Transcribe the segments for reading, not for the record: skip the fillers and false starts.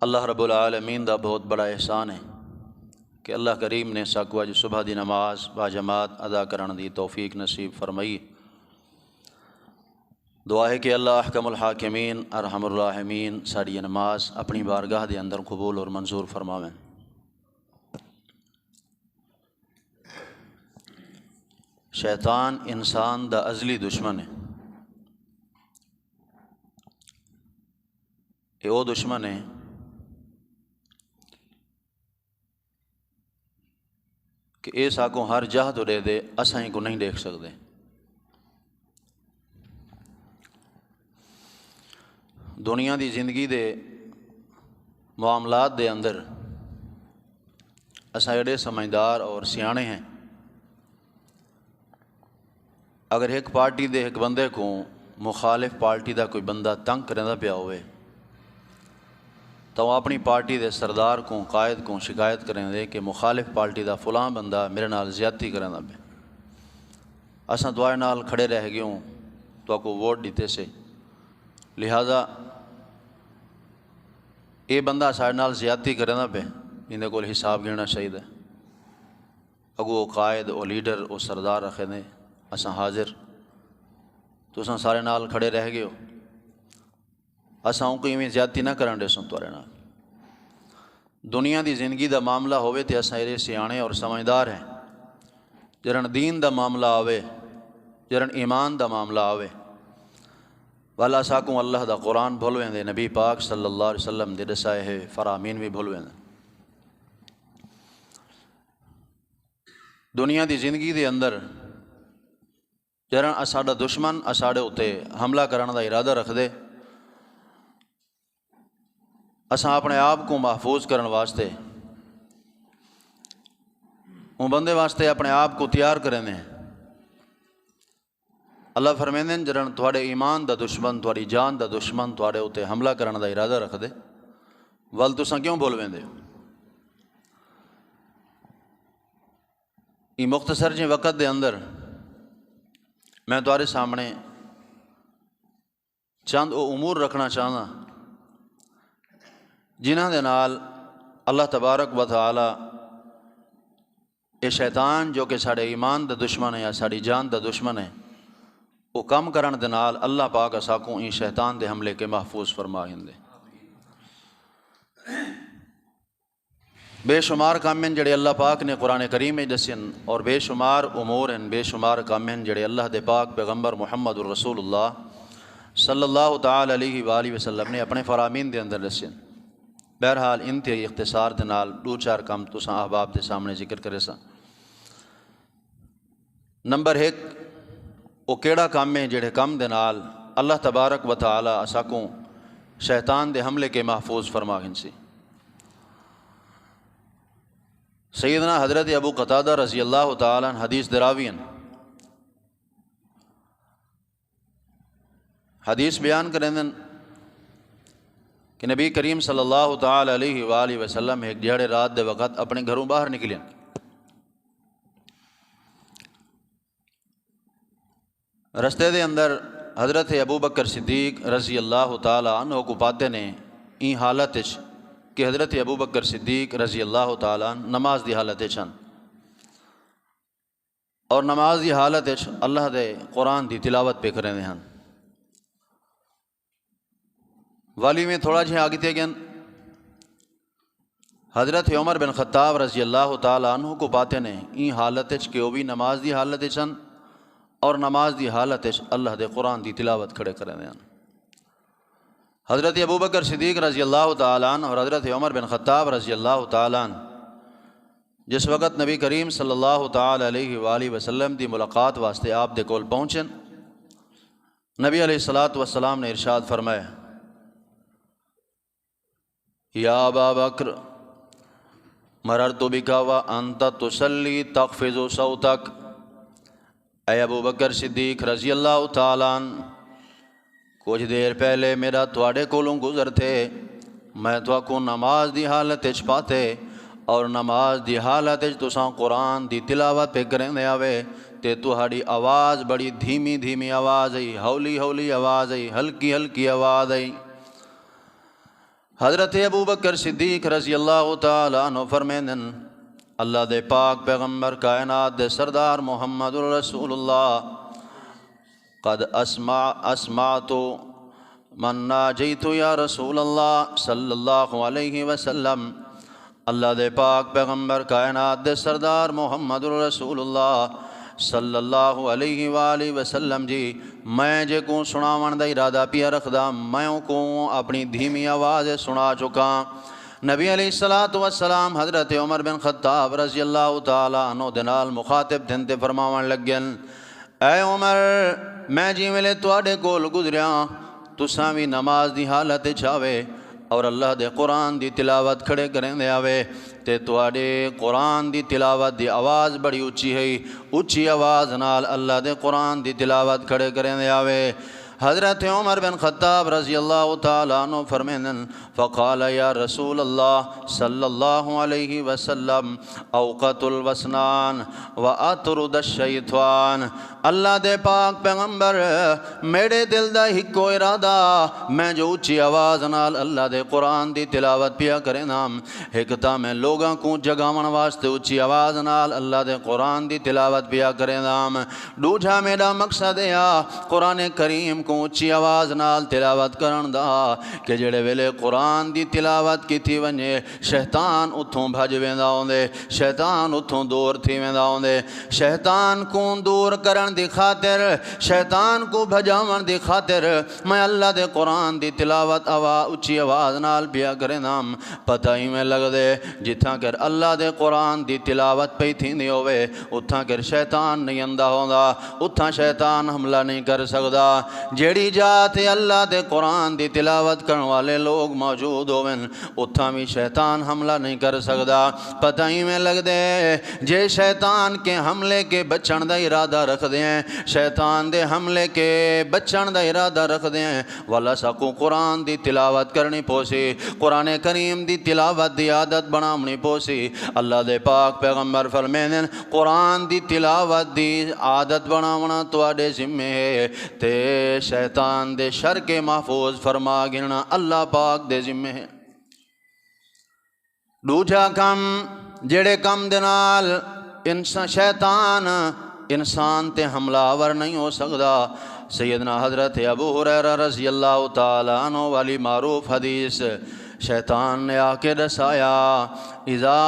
اللہ رب العالمین دا بہت بڑا احسان ہے کہ اللہ کریم نے ساکو اج صبح دی نماز با جماعت ادا کرن دی توفیق نصیب فرمائی۔ دعا ہے کہ اللہ احکم الحاکمین ارحم الراحمین ساری نماز اپنی بارگاہ دے اندر قبول اور منظور فرماویں۔ شیطان انسان دا ازلی دشمن ہے۔ یہ وہ دشمن ہے کہ اے ساکوں ہر جہہ تو دے دے اساں کو نہیں دیکھ سکتے۔ دنیا دی زندگی دے معاملات دے اندر اساں ایڈے سمجھدار اور سیانے ہیں، اگر ایک پارٹی دے ایک بندے کو مخالف پارٹی دا کوئی بندہ تنگ کرنا پیا ہوئے تو وہ اپنی پارٹی دے سردار کو قائد کو شکایت کریں دے کہ مخالف پارٹی دا فلاں بندہ میرے نال زیادتی کرنا پہ، اساں دعائے نال کھڑے رہ گئے ہوں تو کو ووٹ دیتے سے، لہذا یہ بندہ سارے نال زیادتی کرنا پہ اندے کو حساب گھننا چاہیے۔ اگو وہ قائد وہ لیڈر وہ سردار رکھے دے اساں حاضر تو اساں سارے نال کھڑے رہ گئے ہو، اساں کو ایویں زیادتی نہ کرن دے سن تورے نال۔ دنیا دی زندگی دا معاملہ ہوئے تے اساں ایرے سیانے اور سمجھدار ہیں، جرن دین دا معاملہ آوے جرن ایمان دا معاملہ آوے والا ساکوں اللہ دا قرآن بھولویں دے، نبی پاک صلی اللہ علیہ وسلم دے دسائے ہے فرامین بھی بھولویں دے۔ دنیا دی زندگی دے اندر جرن اساڑا دشمن اساڑے ہوتے حملہ کرنے دا ارادہ رکھ دے، اساں اپنے آپ کو محفوظ کرنے واسطے وہ بندے واسطے اپنے آپ کو تیار کریں دیں۔ اللہ فرمیندے جرن تھوڑے ایمان دا دشمن تھوڑی جان دا دشمن تھوڑے ہوتے حملہ کرنے دا ارادہ رکھ دے ول تساں کیوں بولویں دے۔ یہ مختصر جی وقت دے اندر میں تمہارے سامنے چند وہ امور رکھنا چاہنا جنہاں دے نال اللہ تبارک و تعالی یہ شیطان جو کہ ساڑے ایمان دا دشمن ہے یا ساڑی جان دا دشمن ہے وہ کم کرن دے نال اللہ پاک اساکوں این شیطان دے حملے کے محفوظ فرمائیں دے۔ بے شمار کام ہیں جڑے اللہ پاک نے قرآن کریم میں دسین اور بے شمار امور ہیں بے شمار کام ہیں جڑے اللہ دے پاک پیغمبر محمد الرسول اللہ صلی اللہ تعالی علیہ وآلہ وسلم نے اپنے فرامین دے اندر دسین۔ بہرحال انتہائی اختصار دے نال دو چار کام تساں احباب دے سامنے ذکر کرے سا۔ نمبر ایک وہ کیڑا کام ہے جڑے کام دے نال اللہ تبارک و تعالی اساکوں شیطان دے حملے کے محفوظ فرمائیں سی۔ سیدنا حضرت ابو قتادہ رضی اللہ تعالیٰ عنہ حدیث دراوین حدیث بیان کریں دن کہ نبی کریم صلی اللہ تعالیٰ علیہ وآلہ وسلم ایک دیہڑے رات دے وقت اپنے گھروں باہر نکلیں، رستے دے اندر حضرت ابو بکر صدیق رضی اللہ تعالیٰ عنہ کو پاتے نے این حالت کہ حضرت ابو بکر صدیق رضی اللہ تعالیٰ عنہ نماز دی حالت چن اور نماز دی حالت اللہ دے قرآن دی تلاوت پہ کریں دے ہن۔ والی میں تھوڑا جہاں آگے تے گئن حضرت عمر بن خطاب رضی اللہ تعالیٰ عنہ کو پاتے نے این حالت کہ وہ بھی نماز دی حالت چن اور نماز دی حالت اللہ دے قرآن دی تلاوت کھڑے کریں دے ہن۔ حضرت ابو بکر صدیق رضی اللہ تعالیٰ عنہ اور حضرت عمر بن خطاب رضی اللہ تعالیٰ عنہ جس وقت نبی کریم صلی اللہ تعالیٰ علیہ وآلہ وسلم دی ملاقات واسطے آپ دے کول پہنچن، نبی علیہ السلام نے ارشاد فرمایا یا ابا بکر مررت بک وانت تصلی تخفض صوتک، اے ابو بکر صدیق رضی اللہ تعالیٰ عنہ کچھ دیر پہلے میرا تواڈے کولوں گزر تھے، میں کو نماز دی حالت پاتے اور نماز دی حالت تساں قرآن دی تلاوت پہ کریں دے آوے تے تہاڑی آواز بڑی دھیمی دھیمی آواز آئی، ہولی ہولی آواز آئی، ہلکی ہلکی آواز آئی۔ حضرت ابو بکر صدیق رضی اللہ تعالیٰ عنہ فرمیندن اللہ دے پاک پیغمبر کائنات دے سردار محمد رسول اللہ قد اسمعت من ناجیت یا رسول اللہ صلی اللہ علیہ وسلم اللہ دے پاک پیغمبر کائنات دے سردار محمد رسول اللہ صلی اللہ علیہ وآلہ وسلم جی میں جے کو سناون دا ارادہ پیا رکھدا میں کو اپنی دھیمی آواز سنا چکا۔ نبی علیہ السلام حضرت عمر بن خطاب رضی اللہ تعالیٰ عنہ دے نال مخاطب تھن تے فرماون لگن اے عمر میں جی ویلے تواڈے کول گزریاں تساں وی نماز دی حالت چھاوے اور اللہ دے قرآن دی تلاوت کھڑے کریں دے آوے تے تواڈے قرآن دی تلاوت دی آواز بڑی اچھی ہے، اچھی آواز نال اللہ دے قرآن دی تلاوت کھڑے کریں دے آوے۔ حضرت عمر بن خطاب رضی اللہ تعالیٰ عنہ فرمیندن فقال یا رسول اللہ صلی اللہ علیہ وسلم اوقت الوسنان واطرد الشیطان اللہ دے پاک پیغمبر میرے دل دا ہکو ارادہ میں جو اچھی آواز نال اللہ دے قرآن دی تلاوت پیا کریں نام ہکتا میں لوگاں کو جگاون واسطے اچھی آواز نال اللہ دے قرآن دی تلاوت پیا کریں نام دوجھا میرا مقصد ہے قرآن کریم کو اچھی آواز نال تلاوت کرن دا کہ جڑے ویلے قرآن دی تلاوت کی تھی ونجے شیطان اتھوں بھج ویندا ہوندے شیطان اتھوں دور تھی ویندا ہوندے شیطان کو دور کرن دی خاطر شیطان کو بھجاون دی خاطر میں اللہ دے قرآن دی تلاوت اچھی آواز نال پیا کرے نام پتہ ہی میں لگ دے جتھاں کر اللہ دے قرآن دی تلاوت پئی تھیندی ہوئے اتھاں کر شیطان نہیں اندہ ہوندا اتھاں شیطان حملہ نہیں کر سکدا جیڑی جات اللہ دے قرآن دی تلاوت کرن والے لوگ موجود ہوئے اتھاں بھی شیطان حملہ نہیں کر سکدا پتہ ہی میں لگ دے جے شیطان کے حملے کے بچن دا ارادہ رکھ دیں شیطان دے حملے کے بچن دا ارادہ رکھ دیں والا ساکو قرآن دی تلاوت کرنی پوسی قرآن کریم دی تلاوت دی عادت بنامنی پوسی اللہ دے پاک پیغمبر فرمینن قرآن دی تلاوت دی عادت بنامنا تواڈے ذمے ہے تے شیطان دے شر کے محفوظ فرما گننا اللہ پاک دے ذمے ہے۔ دوجا کم جڑے کم دنال شیطان انسان تے حملہ آور نہیں ہو سکدا سیدنا حضرت ابو ہریرہ رضی اللہ تعالیٰ عنہ والی معروف حدیث شیطان نے آ کے دسایا اذا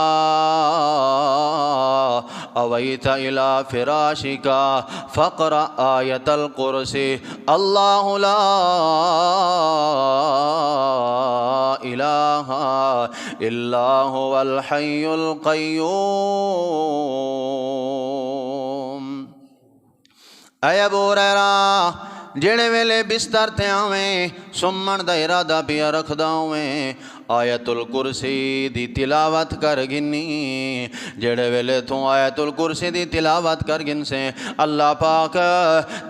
اویت الى فراشکا فقرأ آیت القرسی اللہ لا الہ الا هو الحی القیوم۔ اے ابو ہریرہ جڑے ویلے بستر تے آویں سمن دا ارادہ پیا رکھدا ہوئیں آیت الکرسی دی تلاوت کر گنی جڑے ویلے تو آیت الکرسی دی تلاوت کر گن سے اللہ پاک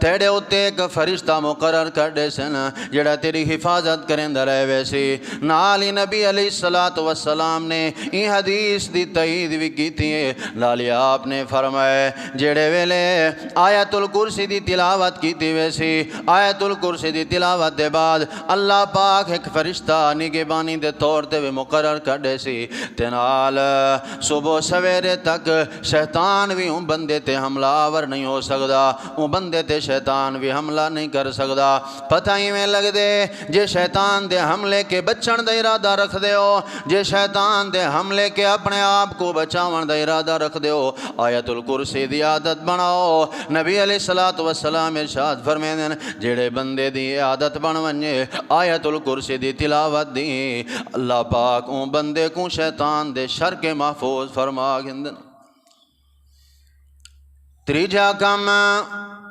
تیڑے اتے ایک فرشتہ مقرر کر دے سن جڑا تیری حفاظت کریں دا رہے ویسی نالی نبی علیہ السلام نے یہ حدیث دی تائید بھی کی تھی نالی آپ نے فرمائے جڑے ویلے آیت الکرسی دی تلاوت کی تھی ویسی آیت الکرسی دی تلاوت دے بعد اللہ پاک ایک فرشتہ نگہبانی دے طور تے بھی مقرر کر دے سی تنال صبح سویرے تک شیطان بھی ان بندے تے حملہ آور نہیں ہو سکدا ان بندے تے شیطان بھی حملہ نہیں کر سکدا پتہ ہی میں لگ دے جے شیطان دے حملے کے بچن دا ارادہ رکھ دے ہو جے شیطان دے حملے کے اپنے آپ کو بچاون دا ارادہ رکھ دے ہو آیت الکرسی دی عادت بناؤ نبی علیہ السلام ارشاد فرمیندن جڑے بندے دی عادت بن ونجے آیت الکرسی دی تلاوت دی اللہ پاک اون بندے کو شیطان دے شر کے محفوظ فرما گندن۔ تریجا کم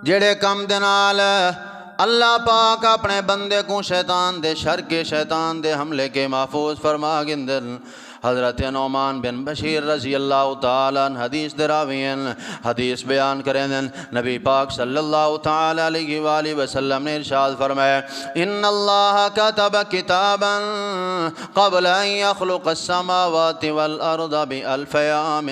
جڑے کم دنال اللہ پاک اپنے بندے کو شیطان دے شر کے شیطان دے حملے کے محفوظ فرما گندن حضرت نعمان بن بشیر رضی اللہ تعالیٰ عنہ حدیث دراوین حدیث بیان کریں دن نبی پاک صلی اللہ تعالیٰ علیہ وآلہ وسلم نے ارشاد فرمایا ان اللہ کتب کتابا قبل ان یخلق السماوات والارض بألف عام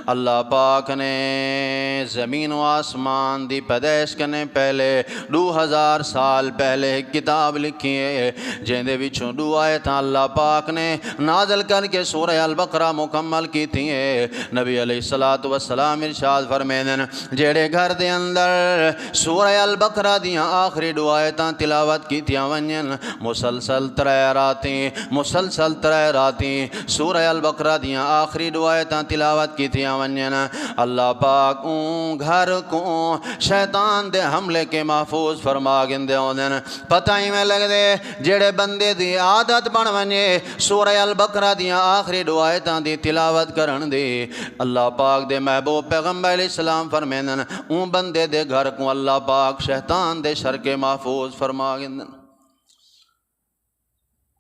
اللہ پاک نے زمین و آسمان دی پیدائش کرنے پہلے 2000 سال پہلے کتاب لکھی ہے جن دے وچوں 2 آیتاں اللہ پاک نے نازل کر کے سورہ البقرہ مکمل کی تھی ہے نبی علیہ الصلوۃ والسلام ارشاد فرمائیں جڑے گھر دے اندر سورہ البقرہ دیاں آخری 2 آیتاں تلاوت کیتیاں ونجن مسلسل 3 راتیں سورہ البقرہ دیاں آخری 2 آیتاں تلاوت کیتیاں ونجن اللہ پاک اون گھر کو شیطان دے حملے کے محفوظ فرما گندے ہوندن پتہ ہی میں لگ دے جڑے بندے دی عادت بن ونجے سورہ البقرہ دیاں آخری 2 آیتاں دی تلاوت کرن دی اللہ پاک دے محبوب پیغمبر علیہ السلام فرمیندن اون بندے دے گھر کو اللہ پاک شیطان دے شر کے محفوظ فرما گندن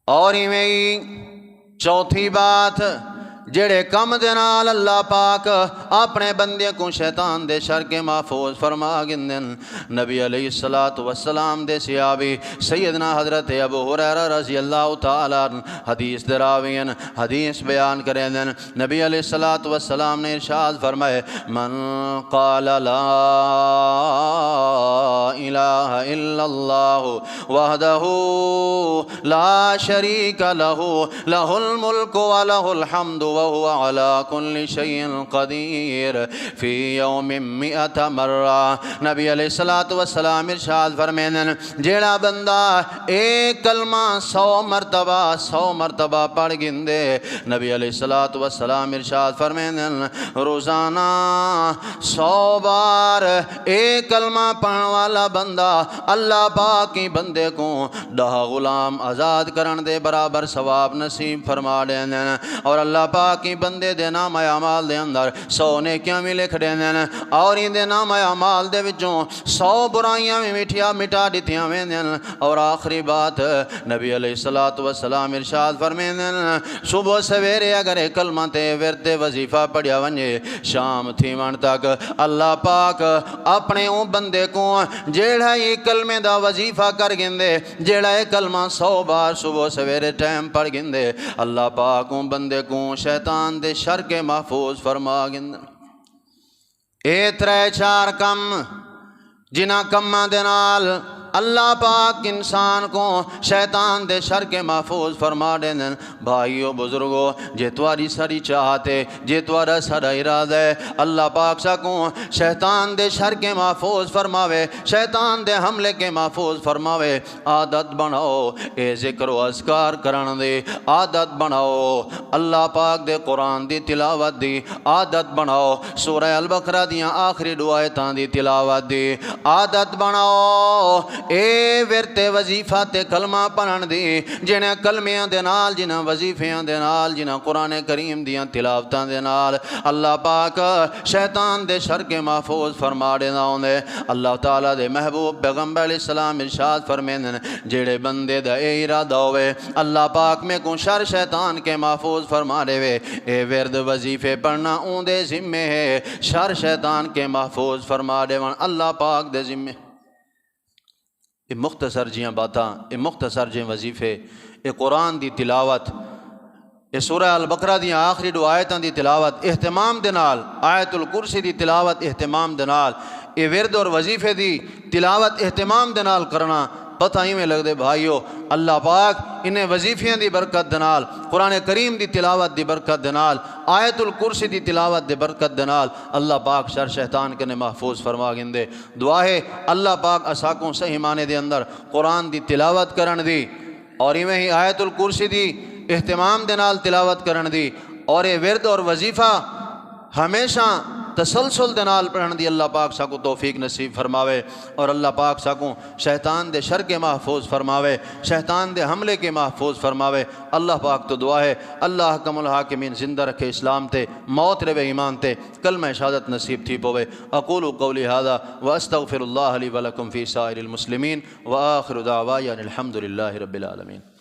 اور ہی میں چوتھی بات جڑے کم دے نال اللہ پاک اپنے بندے کو شیطان دے شر کے محفوظ فرما گندن نبی علیہ الصلوۃ والسلام دے صحابی سیدنا حضرت ابو ہریرہ رضی اللہ تعالیٰ حدیث دراوین حدیث بیان کریں دن نبی علیہ الصلوۃ والسلام نے ارشاد فرمائے من قال لا الہ الا اللہ وحدہ لا شریک لہ لہ الملک ولہ الحمد وهو على كل شيء قدير في يوم 100 مرة نبی علیہ الصلوۃ والسلام ارشاد فرمائیں جیڑا بندہ ایک کلمہ 100 مرتبہ پڑھ گندے نبی علیہ الصلوۃ والسلام ارشاد فرمائیں روزانہ 100 بار ایک کلمہ پڑھنے والا بندہ اللہ پاک کی بندے کو 10 غلام آزاد کرن دے برابر ثواب نصیب فرما دیں اور اللہ پاک کی بندے دے نام اعمال دے اندر 100 نیکیاں بھی لکھ دیں اور ان دے نام اعمال دے وچوں 100 برائیاں بھی مٹا دیتیاں ویندن اور آخری بات نبی علیہ الصلوۃ والسلام ارشاد فرمائیں صبح سویرے اگر کلمہ تے ورد وظیفہ پڑھیا ونجے شام تھی ون تک اللہ پاک اپنے اون بندے کو جیڑا یہ کلمے دا وظیفہ کر گندے جیڑا یہ کلمہ 100 بار صبح سویرے ٹائم پڑھ گندے اللہ پاک اون بندے کو شیطان دے شر کے محفوظ فرما گندن اے 3-4 کم جنہ کماں دے نال اللہ پاک انسان کو شیطان دے شر کے محفوظ فرما دیں بھائیو بزرگو جے تواری ساری چاہتے جے توارا سارا ارادہ ہے اللہ پاک سکوں شیطان دے شر کے محفوظ فرماوے شیطان دے حملے کے محفوظ فرماوے عادت بناؤ اے ذکر و اذکار کرن دے عادت بناؤ اللہ پاک دے قرآن دی تلاوت دی عادت بناؤ سورہ البقرہ دیاں آخری 2 آیتاں دی تلاوت دی عادت بناؤ اے ورتے وظیفہ تے کلمہ پڑھن دی جنہیں کلمیاں دے نال جنہیں وظیفیاں دے نال جنہیں قرآن کریم دیاں تلاوتاں دے نال اللہ پاک شیطان دے شر کے محفوظ فرما دینا ہوندے اللہ تعالیٰ دے محبوب پیغمبر علیہ السلام ارشاد فرمیندے جڑے بندے دا اے ارادہ ہوئے اللہ پاک میں کو شر شیطان کے محفوظ فرما دے وے اے ورد وظیفے پڑھنا اون دے ذمے ہے شر شیطان کے محفوظ فرما دے ون اللہ پاک دے ذمے یہ مختصر جیاں باتاں یہ مختصر جیاں وظیفے یہ قرآن دی تلاوت یہ سورہ البقرہ دیاں آخری 2 آیتاں دی تلاوت اہتمام دے نال آیت الکرسی دی تلاوت اہتمام دے نال یہ ورد اور وظیفے دی تلاوت اہتمام دے نال کرنا پتہ ہی میں لگ دے بھائیو اللہ پاک انہیں وظیفیاں دی برکت دنال قرآن کریم دی تلاوت دی برکت دنال آیت الکرسی دی تلاوت دی برکت دنال اللہ پاک شر شیطان کے محفوظ فرما گندے دعا ہے اللہ پاک اساکوں صحیح معنی دے اندر قرآن دی تلاوت کرن دی اور ہی میں ہی آیت الکرسی دی اہتمام دنال تلاوت کرن دی اور یہ ورد اور وظیفہ ہمیشہ تسلسل دنال پڑھن دی اللہ پاک ساکو توفیق نصیب فرماوے اور اللہ پاک ساکو شیطان دے شر کے محفوظ فرماوے شیطان دے حملے کے محفوظ فرماوے اللہ پاک تو دعا ہے اللہ حکم الحاکمین زندہ رکھے اسلام تے موت رہے ایمان تے کلمہ شہادت نصیب تھی پوے اقول قولی ھذا واستغفر اللہ لی ولکم فی سائر المسلمین وآخر دعوایا الحمد للہ رب العالمین